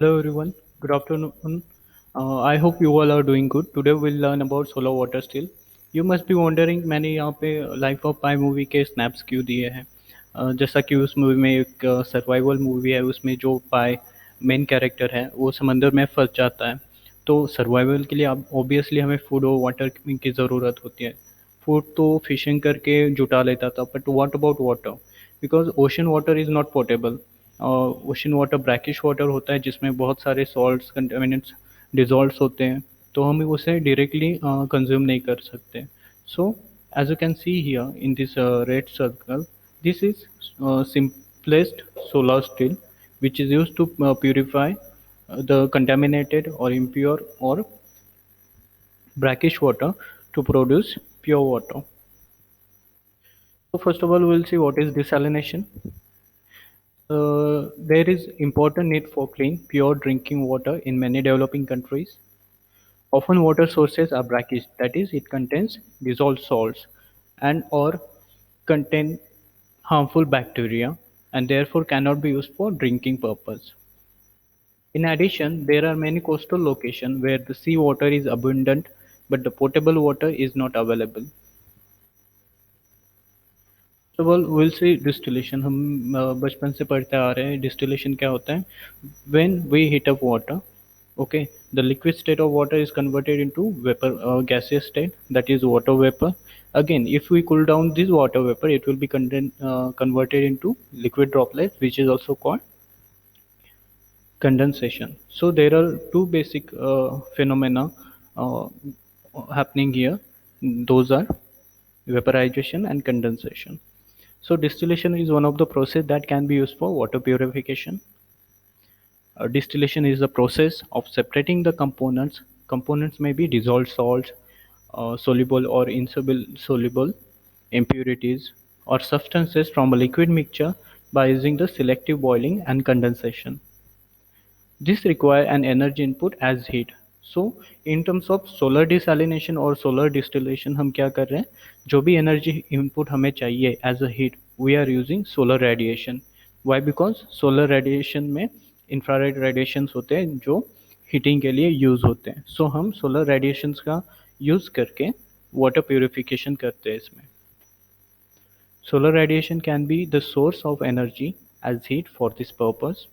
Hello everyone, good afternoon. I hope you all are doing good. Today we'll learn about solar water still. You must be wondering मैंने यहाँ पे life of pi movie के snaps क्यों दिए हैं। जैसा कि उस मूवी में एक सर्वाइवल मूवी है, उसमें जो पाई मेन कैरेक्टर है वो समंदर में फंस जाता है। तो सर्वाइवल के लिए अब ऑब्वियसली हमें फूड और वाटर की ज़रूरत होती है। फूड तो फिशिंग करके जुटा लेता था, but what about water? Because ocean water is not portable. Ocean water brackish water होता है जिसमें बहुत सारे सॉल्ट्स कंटेमिनेंट्स डिजॉल्व्स होते हैं, तो हम उसे डायरेक्टली कंज्यूम नहीं कर सकते। So as you can see here in this red circle, this is simplest solar still which is used to purify the contaminated or impure or brackish water to produce pure water. So first of all, we'll see what is desalination. There is important need for clean, pure drinking water in many developing countries. Often water sources are brackish, that is, it contains dissolved salts and or contain harmful bacteria and therefore cannot be used for drinking purpose. In addition, there are many coastal locations where the sea water is abundant but the potable water is not available. तो will see distillation. हम बचपन से पढ़ते आ रहे हैं distillation क्या होता है। When we heat up water, okay, the liquid state of water is converted into vapor, gaseous state, that is water vapor. Again, if we cool down this water vapor, it will be converted into liquid droplets, which is also called condensation. So there are two basic phenomena uh, happening here. Those are vaporization and condensation. So distillation is one of the process that can be used for water purification. Distillation is the process of separating the components. Components may be dissolved salts, soluble or insoluble impurities, or substances from a liquid mixture by using the selective boiling and condensation. This require an energy input as heat. So in terms of solar desalination और solar distillation, हम क्या कर रहे हैं, जो भी energy input हमें चाहिए as a heat, we are using solar radiation. Why? Because solar radiation में infrared radiations होते हैं जो हीटिंग के लिए यूज़ होते हैं। सो हम सोलर रेडिएशंस का यूज़ करके वाटर प्योरिफिकेशन करते हैं इसमें। Solar radiation can be the source of energy as heat for this purpose.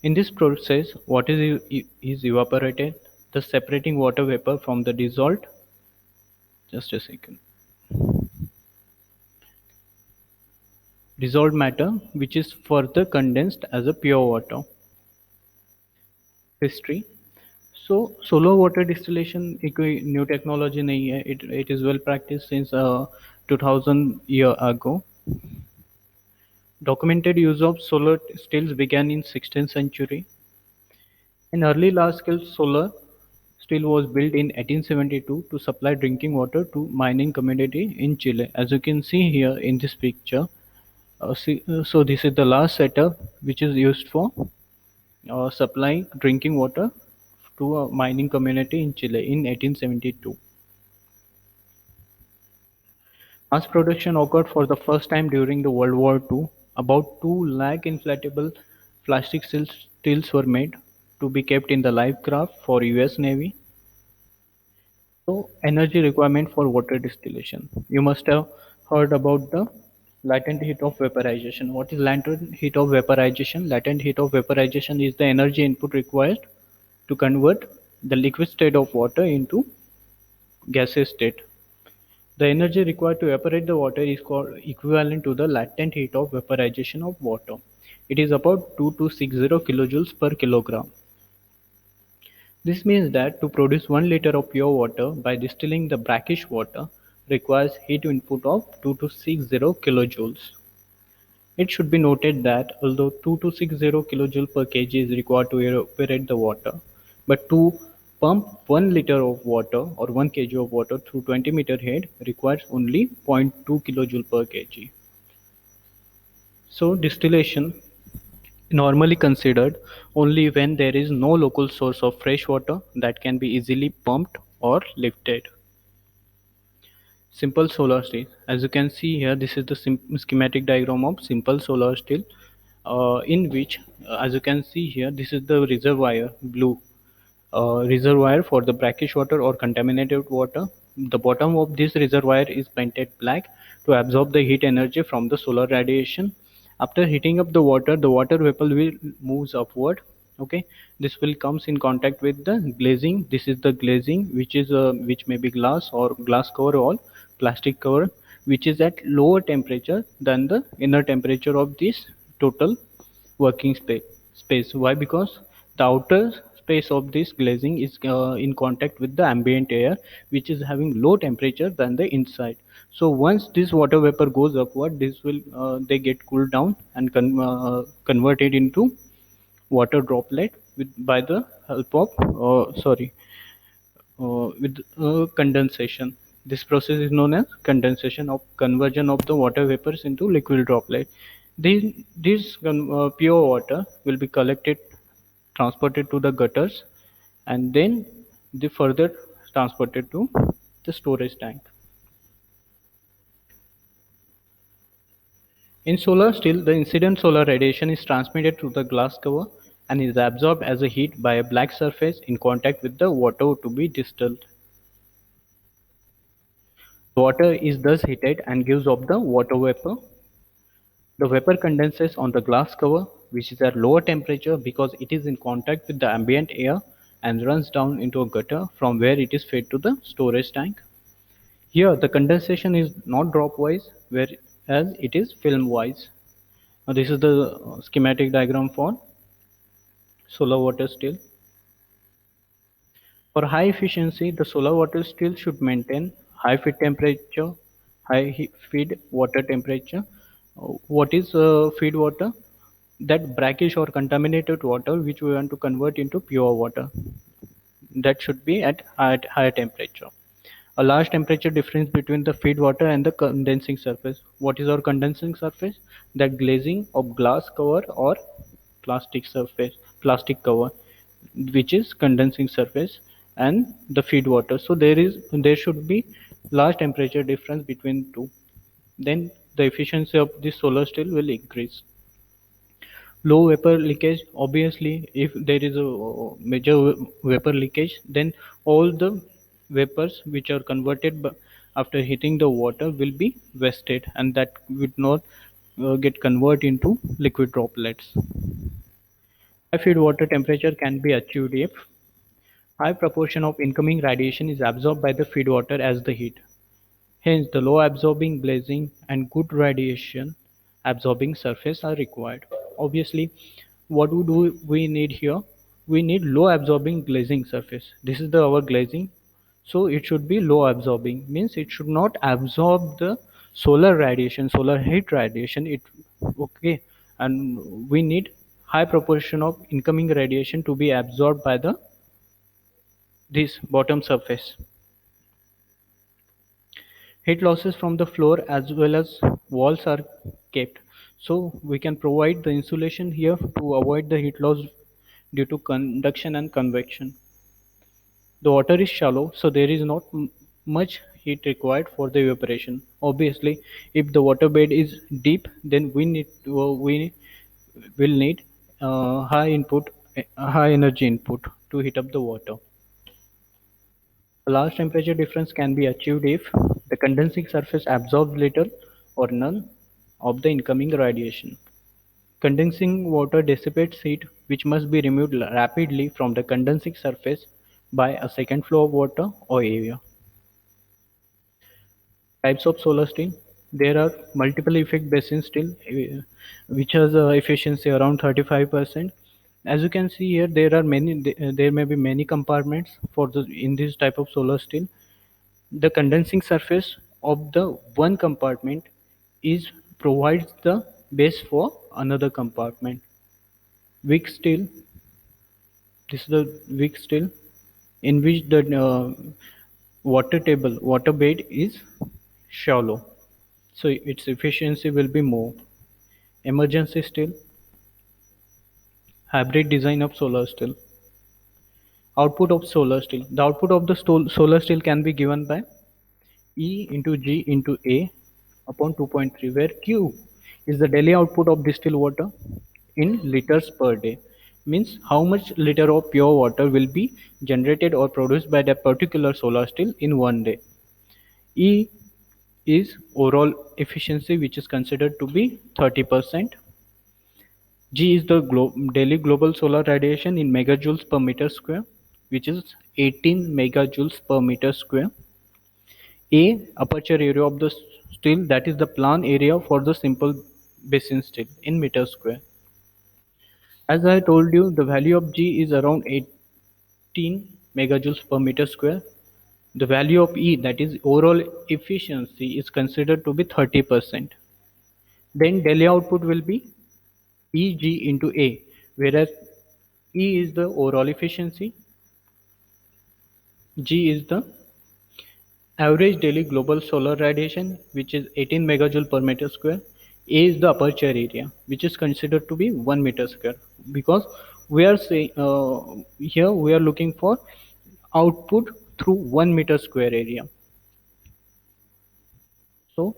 In this process, what is evaporated, thus separating water vapor from the dissolved. Just a second. Dissolved matter, which is further condensed as a pure water. History. So, solar water distillation एक कोई new technology नहीं है. It is well practiced since 2000 year ago. Documented use of solar stills began in 16th century. An early large-scale solar still was built in 1872 to supply drinking water to mining community in Chile. As you can see here in this picture, so this is the last setup which is used for supplying drinking water to a mining community in Chile in 1872. Mass production occurred for the first time during the World War II. About 2 lakh inflatable plastic stills were made to be kept in the life craft for US Navy. So, energy requirement for water distillation. You must have heard about the latent heat of vaporization. What is latent heat of vaporization? Latent heat of vaporization is the energy input required to convert the liquid state of water into gaseous state. The energy required to evaporate the water is called equivalent to the latent heat of vaporization of water. It is about 2260 kilojoules per kilogram. This means that to produce 1 liter of pure water by distilling the brackish water requires heat input of 2260 kilojoules. It should be noted that although 2260 kilojoule per kg is required to evaporate the water, but to pump 1 liter of water or 1 kg of water through 20-meter head requires only 0.2 kilojoule per kg. So distillation normally considered only when there is no local source of fresh water that can be easily pumped or lifted. Simple solar still. As you can see here, this is the schematic diagram of simple solar still. in which, as you can see here, this is the reservoir blue reservoir for the brackish water or contaminated water. The bottom of this reservoir is painted black to absorb the heat energy from the solar radiation. After heating up the water vapor will moves upward. Okay, this will comes in contact with the glazing. This is the glazing, which may be glass or glass cover or plastic cover, which is at lower temperature than the inner temperature of this total working space. Why? Because the outer space of this glazing is in contact with the ambient air, which is having low temperature than the inside. So once this water vapor goes upward, this will they get cooled down and converted into water droplet by the help of with condensation. This process is known as condensation of conversion of the water vapors into liquid droplet. This pure water will be collected, transported to the gutters, and then the further transported to the storage tank. In solar steel, the incident solar radiation is transmitted through the glass cover and is absorbed as a heat by a black surface in contact with the water to be distilled. The water is thus heated and gives off the water vapor. The vapor condenses on the glass cover, which is at lower temperature because it is in contact with the ambient air, and runs down into a gutter from where it is fed to the storage tank. Here, the condensation is not drop-wise, whereas it is film-wise. Now, this is the schematic diagram for solar water still. For high efficiency, the solar water still should maintain high feed temperature, feed water temperature. What is feed water? That brackish or contaminated water which we want to convert into pure water. That should be at higher temperature. A large temperature difference between the feed water and the condensing surface. What is our condensing surface? That glazing of glass cover or plastic surface, plastic cover, which is condensing surface, and the feed water. So there should be large temperature difference between two. Then the efficiency of the solar steel will increase. Low vapor leakage, obviously if there is a major vapor leakage, then all the vapors which are converted after heating the water will be wasted, and that would not get converted into liquid droplets. High feed water temperature can be achieved if high proportion of incoming radiation is absorbed by the feed water as the heat. Hence, the low absorbing glazing and good radiation absorbing surface are required. Obviously, what do we need here? We need low absorbing glazing surface. This is our glazing, so it should be low absorbing. Means it should not absorb the solar radiation, solar heat radiation. It okay, and we need high proportion of incoming radiation to be absorbed by the this bottom surface. Heat losses from the floor as well as walls are kept. So we can provide the insulation here to avoid the heat loss due to conduction and convection. The water is shallow, so there is not much heat required for the evaporation. Obviously, if the water bed is deep, then we will need high energy input to heat up the water. A large temperature difference can be achieved if the condensing surface absorbs little or none of the incoming radiation. Condensing water dissipates heat, which must be removed rapidly from the condensing surface by a second flow of water or area. Types of solar steel. There are multiple effect basin steel, which has a efficiency around 35%. As you can see here, there may be many compartments for the in this type of solar steel. The condensing surface of the one compartment is provides the base for another compartment. Wick steel. This is the wick steel in which the water bed is shallow, so its efficiency will be more. Emergency steel, hybrid design of solar steel. Output of solar steel. The output of the solar steel can be given by E into G into A upon 2.3, where Q is the daily output of distilled water, in liters per day, means how much liter of pure water will be generated or produced by that particular solar still in one day. E is overall efficiency, which is considered to be 30%. G is the daily global solar radiation in megajoules per meter square, which is 18 megajoules per meter square. A, aperture area of the still, that is the plan area for the simple basin still in meter square. As I told you, the value of G is around 18 megajoules per meter square. The value of E, that is overall efficiency, is considered to be 30%. Then daily output will be EG into A, whereas E is the overall efficiency, G is the average daily global solar radiation, which is 18 megajoule per meter square. A is the aperture area, which is considered to be 1 meter square, because we are saying here we are looking for output through 1 meter square area. So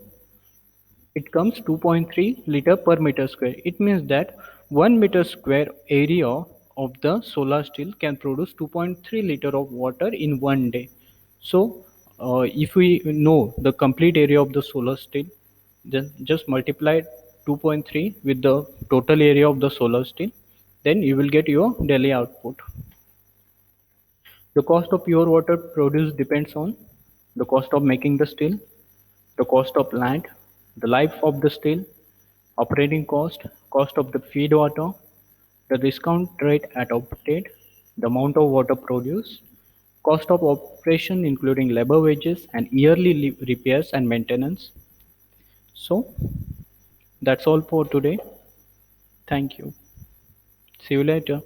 it comes 2.3 liter per meter square. It means that 1 meter square area of the solar steel can produce 2.3 liter of water in one day. So if we know the complete area of the solar steel, then just multiply 2.3 with the total area of the solar steel, then you will get your daily output. The cost of pure water produced depends on the cost of making the steel, the cost of land, the life of the steel, operating cost, cost of the feed water, the discount rate adopted, the amount of water produced, cost of operation including labor wages and yearly repairs and maintenance. So that's all for today. Thank you. See you later.